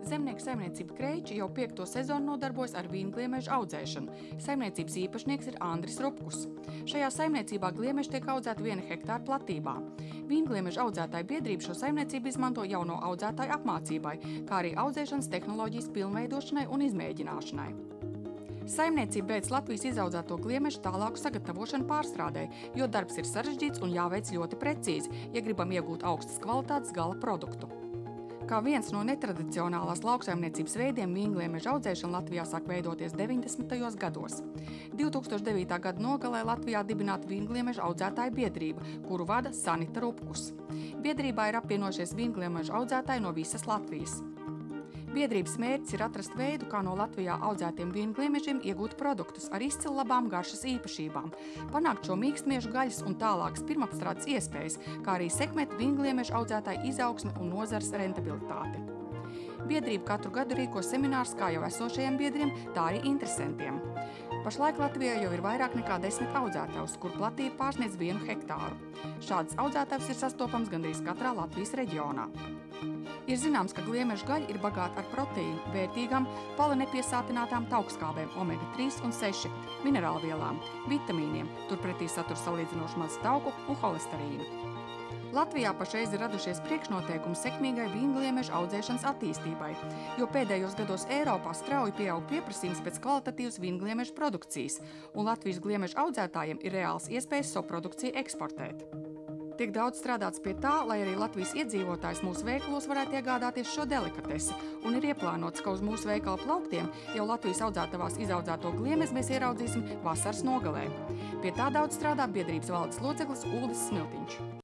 Zemnieku saimniecība Kreiči jau 5. sezonu nodarbojas ar vīngliemežu audzēšanu. Saimniecības īpašnieks ir Andris Rupkus. Šajā saimniecībā gliemeži tiek audzēti 1 hektāra platībā. Vīngliemežu audzētāju biedrība šo saimniecību izmanto jauno audzētāju apmācībai, kā arī audzēšanas tehnoloģijas pilnveidošanai un izmēģināšanai. Saimniecība beidz Latvijas izaudzēto gliemežu tālāku sagatavošanu pārstrādē, jo darbs ir sarežģīts un jāveic ļoti precīzi, ja gribam iegūt augstas kvalitātes gala produktu. Kā viens no netradicionālās lauksaimniecības veidiem vīngliemežu audzēšana Latvijā sāk veidoties 90. gados. 2009. gada nogalē Latvijā dibināta vīngliemežu audzētāju biedrība, kuru vada Sanita Rupkus. Biedrībā ir apvienojušies vīngliemežu audzētāji no visas Latvijas. Biedrības mērķis ir atrast veidu, kā no Latvijā audzētiem vīngliemežiem iegūt produktus ar izcilu labām garšas īpašībām, panākt šo mīkstmiežu gaļas un tālākas pirmapstrādes iespējas, kā arī sekmēt vīngliemežu audzētāju izaugsmi un nozares rentabilitāti. Biedrība katru gadu rīko seminārus kā jau esošajiem biedriem, tā arī interesantiem. Pašlaik Latvijā jau ir vairāk nekā 10 audzētavas, kur platība pārsniedz 1 hektāru. Šādas audzētavas ir sastopams gandrīz katrā Latvijas reģionā. Ir zināms, ka gliemežu gaļa ir bagāta ar proteīnu, vērtīgām, polinepiesātinātām taukskābēm, omega-3 un 6, minerālvielām, vitamīniem, turpretī satur salīdzinoši maz tauku un holesterīnu. Latvijā pašreiz ir radušies priekšnoteikumi sekmīgai vīngliemežu audzēšanas attīstībai, jo pēdējos gados Eiropā strauji pieaug pieprasījums pēc kvalitatīvas vīngliemežu produkcijas, un Latvijas gliemežu audzētājiem ir reāls iespējas savu produkciju eksportēt. Tiek daudz strādāts pie tā, lai arī Latvijas iedzīvotājs mūsu veikalos varētu iegādāties šo delikatesi, un ir ieplānots, ka uz mūsu veikala plauktiem jau Latvijas audzētavās izaudzēto gliemezi mēs ieraudzīsim vasaras nogalē. Pie tā daudz strādā biedrības valdes loceklis Uldis Smiltiņš.